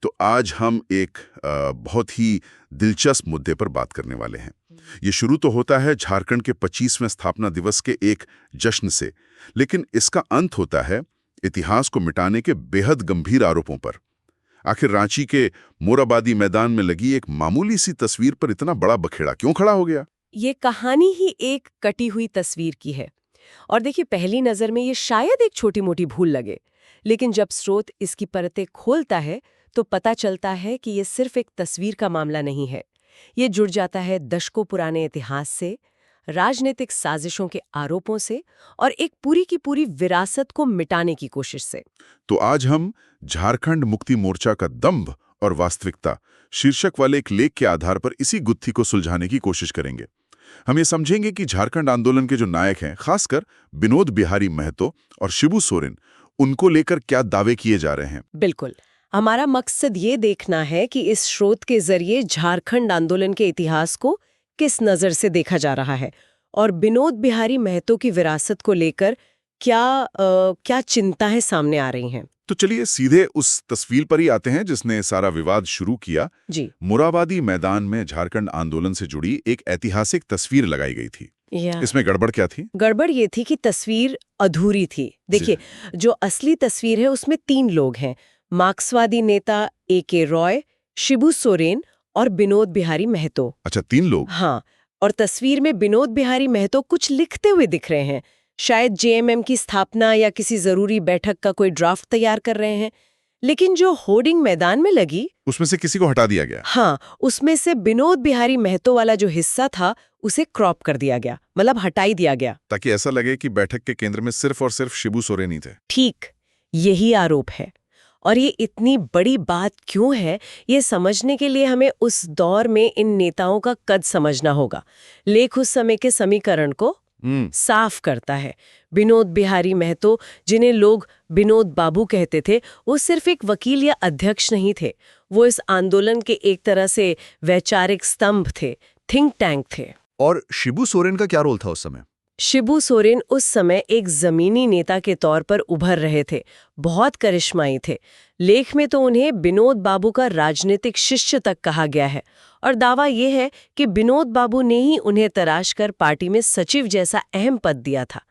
तो आज हम एक बहुत ही दिलचस्प मुद्दे पर बात करने वाले हैं। ये शुरू तो होता है झारखंड के 25वें स्थापना दिवस के एक जश्न से, लेकिन इसका अंत होता है इतिहास को मिटाने के बेहद गंभीर आरोपों पर। आखिर रांची के मोराबादी मैदान में लगी एक मामूली सी तस्वीर पर इतना बड़ा बखेड़ा क्यों खड़ा हो गया? ये कहानी ही एक कटी हुई तस्वीर की है। और देखिए, पहली नजर में ये शायद एक छोटी मोटी भूल लगे, लेकिन जब स्रोत इसकी परतें खोलता है तो पता चलता है कि ये सिर्फ एक तस्वीर का मामला नहीं है। ये जुड़ जाता है दशकों पुराने इतिहास से, राजनीतिक साजिशों के आरोपों से और एक पूरी की पूरी विरासत को मिटाने की कोशिश से। तो आज हम झारखंड मुक्ति मोर्चा का दंभ और वास्तविकता शीर्षक वाले एक लेख के आधार पर इसी गुत्थी को सुलझाने की कोशिश करेंगे। हम ये समझेंगे कि झारखंड आंदोलन के जो नायक हैं, खासकर विनोद बिहारी महतो और शिबू सोरेन, उनको लेकर क्या दावे किए जा रहे हैं। बिल्कुल, हमारा मकसद ये देखना है कि इस स्रोत के जरिए झारखंड आंदोलन के इतिहास को किस नज़र से देखा जा रहा है और विनोद बिहारी महतो की विरासत को लेकर क्या चिंताएं सामने आ रही हैं। तो चलिए सीधे उस तस्वीर पर ही आते हैं जिसने सारा विवाद शुरू किया। जी, मोराबादी मैदान में झारखंड आंदोलन से जुड़ी एक ऐतिहासिक तस्वीर लगाई गई थी। इसमें गड़बड़ क्या थी? गड़बड़ ये थी कि तस्वीर अधूरी थी। देखिए, जो असली तस्वीर है उसमें 3 लोग हैं, मार्क्सवादी नेता A.K. रॉय, शिबू सोरेन और विनोद बिहारी महतो। अच्छा, 3 लोग। हाँ, और तस्वीर में विनोद बिहारी महतो कुछ लिखते हुए दिख रहे हैं। शायद JMM की स्थापना या किसी जरूरी बैठक का कोई ड्राफ्ट तैयार कर रहे हैं। लेकिन जो होर्डिंग मैदान में लगी, उसमें से किसी को हटा दिया गया। हाँ, उसमें से विनोद बिहारी महतो वाला जो हिस्सा था उसे क्रॉप कर दिया गया, मतलब हटाई दिया गया, ताकि ऐसा लगे कि बैठक के केंद्र में सिर्फ और सिर्फ शिबू सोरेन ही थे। ठीक यही आरोप है। और ये इतनी बड़ी बात क्यों है, ये समझने के लिए हमें उस दौर में इन नेताओं का कद समझना होगा। लेख उस समय के समीकरण को साफ करता है। विनोद बिहारी महतो, जिन्हें लोग विनोद बाबू कहते थे, वो सिर्फ एक वकील या अध्यक्ष नहीं थे। वो इस आंदोलन के एक तरह से वैचारिक स्तंभ थे, थिंक टैंक थे। और शिबू सोरेन का क्या रोल था उस समय? शिबू सोरेन उस समय एक जमीनी नेता के तौर पर उभर रहे थे, बहुत करिश्माई थे। लेख में तो उन्हें विनोद बाबू का राजनीतिक शिष्य तक कहा गया है और दावा यह है कि विनोद बाबू ने ही उन्हें तराश कर पार्टी में सचिव जैसा अहम पद दिया था।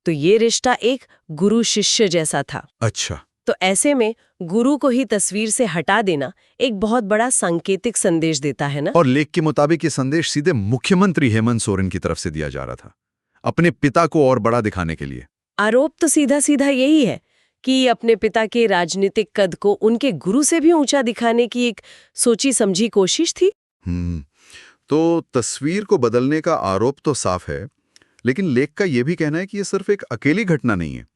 तो ये रिश्ता एक गुरु शिष्य जैसा था। अच्छा, तो ऐसे में गुरु को ही तस्वीर से हटा देना एक बहुत बड़ा सांकेतिक संदेश देता है ना। और लेख के मुताबिक ये संदेश सीधे मुख्यमंत्री हेमंत सोरेन की तरफ से दिया जा रहा था, अपने पिता को और बड़ा दिखाने के लिए। आरोप तो सीधा सीधा यही है कि अपने पिता के राजनीतिक कद को उनके गुरु से भी ऊंचा दिखाने की एक सोची समझी कोशिश थी। तो तस्वीर को बदलने का आरोप तो साफ है, लेकिन लेख का यह भी कहना है कि यह सिर्फ एक अकेली घटना नहीं है।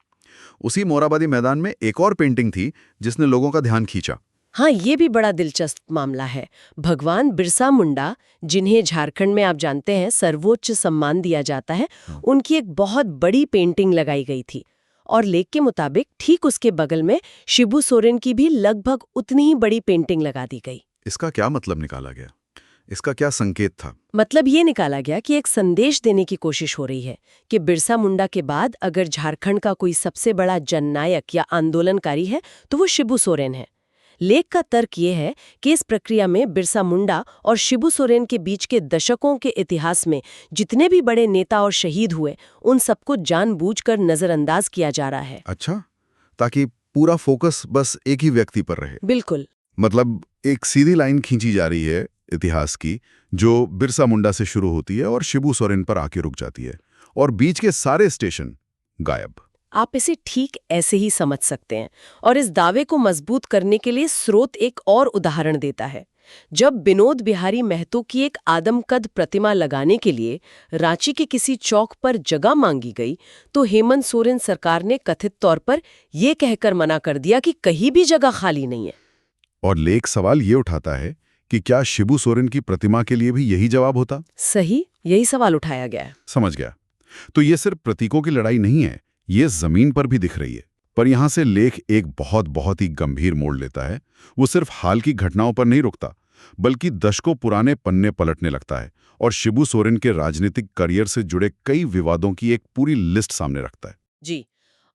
उसी मोराबादी मैदान में एक और पेंटिंग थी जिसने लोगों का ध्यान खींचा। हाँ, ये भी बड़ा दिलचस्प मामला है। भगवान बिरसा मुंडा, जिन्हें झारखंड में आप जानते हैं सर्वोच्च सम्मान दिया जाता है, उनकी एक बहुत बड़ी पेंटिंग लगाई गई थी। और लेख के मुताबिक ठीक उसके बगल में शिबू सोरेन की भी लगभग उतनी ही बड़ी पेंटिंग लगा दी गई। इसका क्या मतलब निकाला गया? इसका क्या संकेत था? मतलब ये निकाला गया कि एक संदेश देने की कोशिश हो रही है कि बिरसा मुंडा के बाद अगर झारखंड का कोई सबसे बड़ा जननायक या आंदोलनकारी है तो वो शिबू सोरेन है। लेख का तर्क ये है कि इस प्रक्रिया में बिरसा मुंडा और शिबू सोरेन के बीच के दशकों के इतिहास में जितने भी बड़े नेता और शहीद हुए, उन सबको जानबूझकर नजरअंदाज किया जा रहा है। अच्छा, ताकि पूरा फोकस बस एक ही व्यक्ति पर रहे। बिल्कुल। मतलब एक सीधी लाइन खींची जा रही है इतिहास की, जो बिरसा मुंडा से शुरू होती है और शिबू सोरेन पर आके रुक जाती है, और बीच के सारे स्टेशन गायब। आप इसे ठीक ऐसे ही समझ सकते हैं। और इस दावे को मजबूत करने के लिए स्रोत एक और उदाहरण देता है। जब विनोद बिहारी महतो की एक आदमकद प्रतिमा लगाने के लिए रांची के किसी चौक पर जगह मांगी गई, तो हेमंत सोरेन सरकार ने कथित तौर पर यह कहकर मना कर दिया कि कहीं भी जगह खाली नहीं है। और लेख सवाल ये उठाता है कि क्या शिबू सोरेन की प्रतिमा के लिए भी यही जवाब होता? सही, यही सवाल उठाया गया है। समझ गया। तो ये सिर्फ प्रतीकों की लड़ाई नहीं है, ये जमीन पर भी दिख रही है। पर यहां से लेख एक बहुत ही गंभीर मोड़ लेता है। वो सिर्फ हाल की घटनाओं पर नहीं रुकता, बल्कि दशकों पुराने पन्ने पलटने लगता है और शिबू सोरेन के राजनीतिक करियर से जुड़े कई विवादों की एक पूरी लिस्ट सामने रखता है। जी,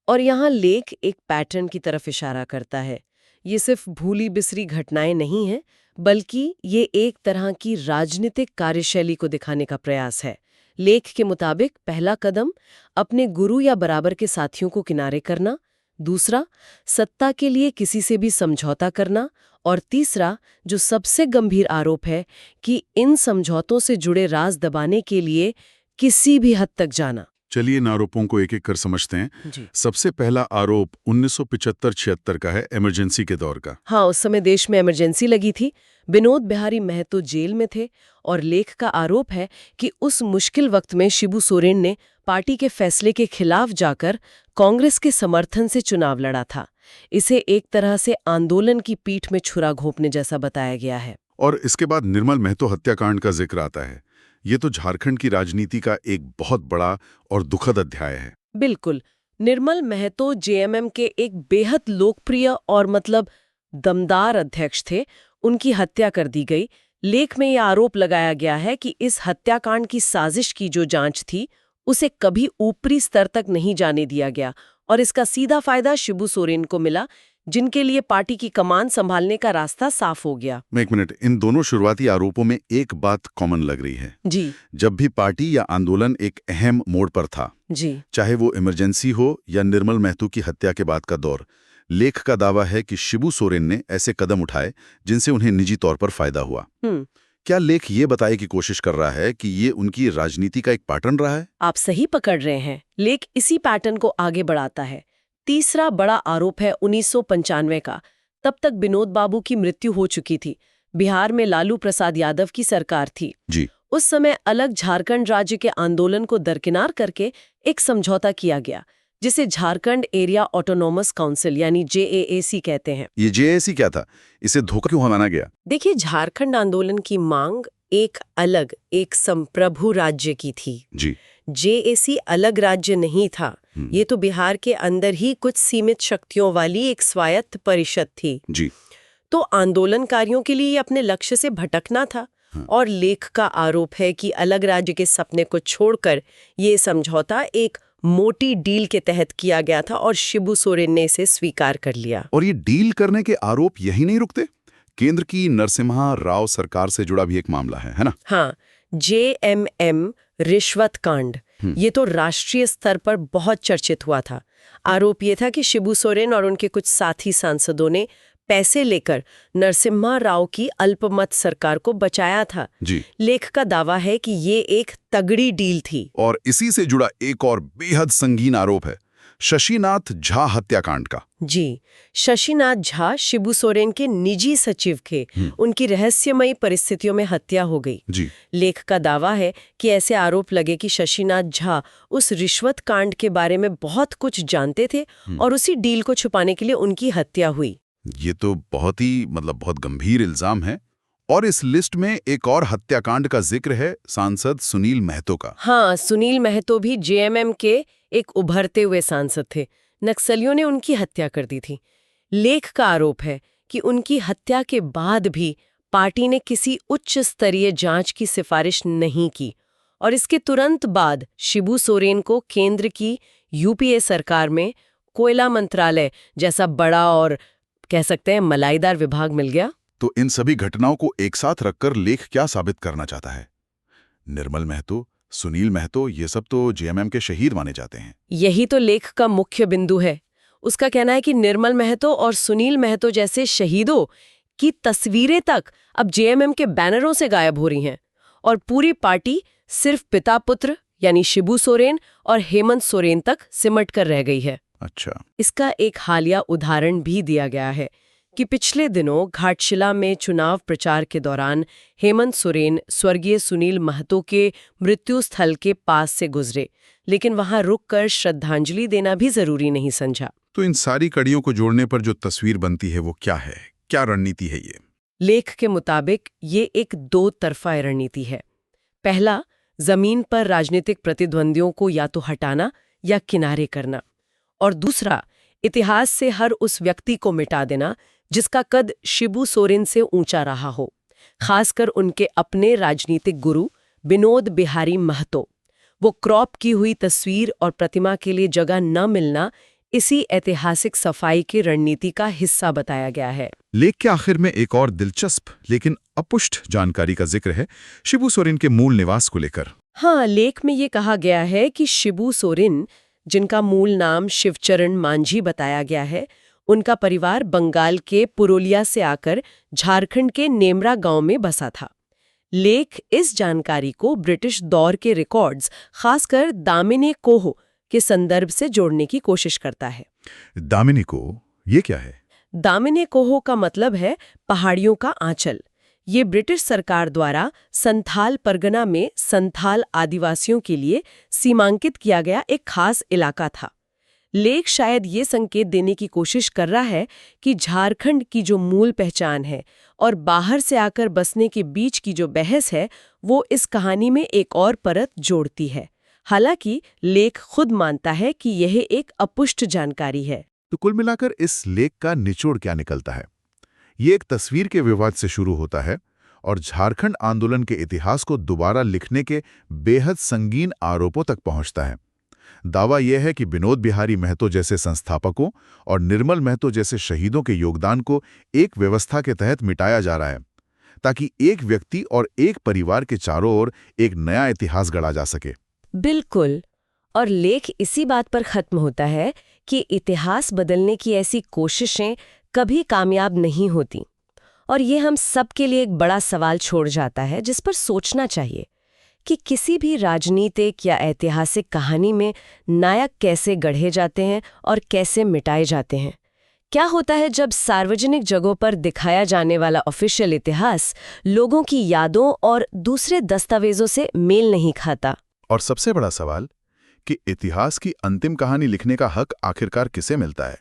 और यहाँ लेख एक पैटर्न की तरफ इशारा करता है। ये सिर्फ भूली बिसरी घटनाएं नहीं हैं, बल्कि ये एक तरह की राजनीतिक कार्यशैली को दिखाने का प्रयास है। लेख के मुताबिक पहला कदम अपने गुरु या बराबर के साथियों को किनारे करना, दूसरा सत्ता के लिए किसी से भी समझौता करना, और तीसरा जो सबसे गंभीर आरोप है कि इन समझौतों से जुड़े राज दबाने के लिए किसी भी हद तक जाना। चलिए इन आरोपों को एक एक कर समझते हैं। जी। सबसे पहला आरोप 1975-76 का है, इमरजेंसी के दौर का। हाँ, उस समय देश में इमरजेंसी लगी थी, विनोद बिहारी महतो जेल में थे, और लेख का आरोप है कि उस मुश्किल वक्त में शिबू सोरेन ने पार्टी के फैसले के खिलाफ जाकर कांग्रेस के समर्थन से चुनाव लड़ा था। इसे एक तरह से आंदोलन की पीठ में छुरा घोंपने जैसा बताया गया है। और इसके बाद निर्मल महतो हत्याकांड का जिक्र आता है। ये तो झारखंड की राजनीति का एक बहुत बड़ा और दुखद अध्याय है। बिल्कुल। निर्मल महतो जेएमएम के एक बेहद लोकप्रिय और दमदार अध्यक्ष थे। उनकी हत्या कर दी गई। लेख में यह आरोप लगाया गया है कि इस हत्याकांड की साजिश की जो जांच थी, उसे कभी ऊपरी स्तर तक नहीं जाने दिया गया, और इसका सीधा फायदा शिबू सोरेन को मिला, जिनके लिए पार्टी की कमान संभालने का रास्ता साफ हो गया। एक मिनट, इन दोनों शुरुआती आरोपों में एक बात कॉमन लग रही है। जी जब भी पार्टी या आंदोलन एक अहम मोड़ पर था, जी चाहे वो इमरजेंसी हो या निर्मल महतो की हत्या के बाद का दौर, लेख का दावा है कि शिबू सोरेन ने ऐसे कदम उठाए जिनसे उन्हें निजी तौर पर फायदा हुआ। क्या लेख ये बताए की कोशिश कर रहा है कि ये उनकी राजनीति का एक पैटर्न रहा है? आप सही पकड़ रहे हैं। लेख इसी पैटर्न को आगे बढ़ाता है। तीसरा बड़ा आरोप है 1995 का। तब तक विनोद बाबू की मृत्यु हो चुकी थी। बिहार में लालू प्रसाद यादव की सरकार थी। जी। उस समय अलग झारखंड राज्य के आंदोलन को दरकिनार करके एक समझौता किया गया, जिसे झारखंड एरिया ऑटोनॉमस काउंसिल यानी JAAC कहते हैं। ये JAC क्या था? इसे धोखा क्यों माना गया? देखिए, झारखंड आंदोलन की मांग एक अलग, एक संप्रभु राज्य की थी। जी। JAC अलग राज्य नहीं था। ये तो बिहार के अंदर ही कुछ सीमित शक्तियों वाली एक स्वायत्त परिषद थी। जी। तो आंदोलनकारियों के लिए अपने लक्ष्य से भटकना था। और लेख का आरोप है कि अलग राज्य के सपने को छोड़कर ये समझौता एक मोटी डील के तहत किया गया था, और शिबू सोरेन ने इसे स्वीकार कर लिया। और ये डील करने के आरोप यही नहीं रुकते। केंद्र की नरसिम्हा राव सरकार से जुड़ा भी एक मामला है ना? हाँ, JMM रिश्वत कांड, ये तो राष्ट्रीय स्तर पर बहुत चर्चित हुआ था। आरोप ये था कि शिबू सोरेन और उनके कुछ साथी सांसदों ने पैसे लेकर नरसिम्हा राव की अल्पमत सरकार को बचाया था। जी। लेख का दावा है कि ये एक तगड़ी डील थी। और इसी से जुड़ा एक और बेहद संगीन आरोप है शशिनाथ झा हत्याकांड का। जी, शशिनाथ झा शिबू सोरेन के निजी सचिव थे। उनकी रहस्यमयी परिस्थितियों में हत्या हो गई। जी। लेख का दावा है कि ऐसे आरोप लगे कि शशिनाथ झा उस रिश्वत कांड के बारे में बहुत कुछ जानते थे, और उसी डील को छुपाने के लिए उनकी हत्या हुई। ये तो बहुत गंभीर इल्जाम है। और इस लिस्ट में एक और हत्याकांड का जिक्र है, सांसद सुनील महतो का। हाँ, सुनील महतो भी JMM के एक उभरते हुए सांसद थे। नक्सलियों ने उनकी हत्या कर दी थी। लेख का आरोप है कि उनकी हत्या के बाद भी पार्टी ने किसी उच्च स्तरीय जांच की सिफारिश नहीं की, और इसके तुरंत बाद शिबू सोरेन को केंद्र की UPA सरकार में कोयला मंत्रालय जैसा बड़ा और कह सकते हैं मलाईदार विभाग मिल गया। तो इन सभी घटनाओं को एक साथ रखकर लेख क्या साबित करना चाहता है? निर्मल महतो, सुनील महतो, ये सब तो JMM के शहीद माने जाते हैं। यही तो लेख का मुख्य बिंदु है। उसका कहना है कि निर्मल महतो और सुनील महतो जैसे शहीदों की तस्वीरें तक अब JMM के बैनरों से गायब हो रही हैं, और पूरी पार्टी सिर्फ पिता पुत्र यानी शिबू सोरेन और हेमंत सोरेन तक सिमट कर रह गई है। अच्छा। इसका एक हालिया उदाहरण भी दिया गया है कि पिछले दिनों घाटशिला में चुनाव प्रचार के दौरान हेमंत सोरेन स्वर्गीय सुनील महतो के मृत्यु स्थल के पास से गुजरे, लेकिन वहां रुककर श्रद्धांजलि देना भी जरूरी नहीं समझा। तो इन सारी कड़ियों को जोड़ने पर जो तस्वीर बनती है वो क्या है? क्या रणनीति है ये? लेख के मुताबिक ये एक दो तरफा रणनीति है। पहला, जमीन पर राजनीतिक प्रतिद्वंदियों को या तो हटाना या किनारे करना, और दूसरा, इतिहास से हर उस व्यक्ति को मिटा देना जिसका कद शिबू सोरेन से ऊंचा रहा हो, खासकर उनके अपने राजनीतिक गुरु विनोद बिहारी महतो। वो क्रॉप की हुई तस्वीर और प्रतिमा के लिए जगह न मिलना, इसी ऐतिहासिक सफाई की रणनीति का हिस्सा बताया गया है। लेख के आखिर में एक और दिलचस्प लेकिन अपुष्ट जानकारी का जिक्र है शिबू सोरेन के मूल निवास को लेकर। हाँ, लेख में ये कहा गया है कि शिबू सोरेन, जिनका मूल नाम शिवचरण मांझी बताया गया है, उनका परिवार बंगाल के पुरुलिया से आकर झारखंड के नेमरा गांव में बसा था। लेख इस जानकारी को ब्रिटिश दौर के रिकॉर्ड्स, खासकर दामिनी कोह के संदर्भ से जोड़ने की कोशिश करता है। दामिनी कोह, ये क्या है? दामिनी कोह का मतलब है पहाड़ियों का आंचल। ये ब्रिटिश सरकार द्वारा संथाल परगना में संथाल आदिवासियों के लिए सीमांकित किया गया एक खास इलाका था। लेख शायद ये संकेत देने की कोशिश कर रहा है कि झारखंड की जो मूल पहचान है और बाहर से आकर बसने के बीच की जो बहस है, वो इस कहानी में एक और परत जोड़ती है। हालांकि लेख खुद मानता है कि यह एक अपुष्ट जानकारी है। तो कुल मिलाकर इस लेख का निचोड़ क्या निकलता है? ये एक तस्वीर के विवाद से शुरू होता है और झारखंड आंदोलन के इतिहास को दोबारा लिखने के बेहद संगीन आरोपों तक पहुंचता है। दावा यह है कि विनोद बिहारी महतो जैसे संस्थापकों और निर्मल महतो जैसे शहीदों के योगदान को एक व्यवस्था के तहत मिटाया जा रहा है, ताकि एक व्यक्ति और एक परिवार के चारों ओर एक नया इतिहास गढ़ा जा सके। बिल्कुल। और लेख इसी बात पर खत्म होता है कि इतिहास बदलने की ऐसी कोशिशें कभी कामयाब नहीं होती। और ये हम सब के लिए एक बड़ा सवाल छोड़ जाता है, जिस पर सोचना चाहिए कि किसी भी राजनीतिक या ऐतिहासिक कहानी में नायक कैसे गढ़े जाते हैं और कैसे मिटाए जाते हैं। क्या होता है जब सार्वजनिक जगहों पर दिखाया जाने वाला ऑफिशियल इतिहास लोगों की यादों और दूसरे दस्तावेजों से मेल नहीं खाता? और सबसे बड़ा सवाल कि इतिहास की अंतिम कहानी लिखने का हक आखिरकार किसे मिलता है?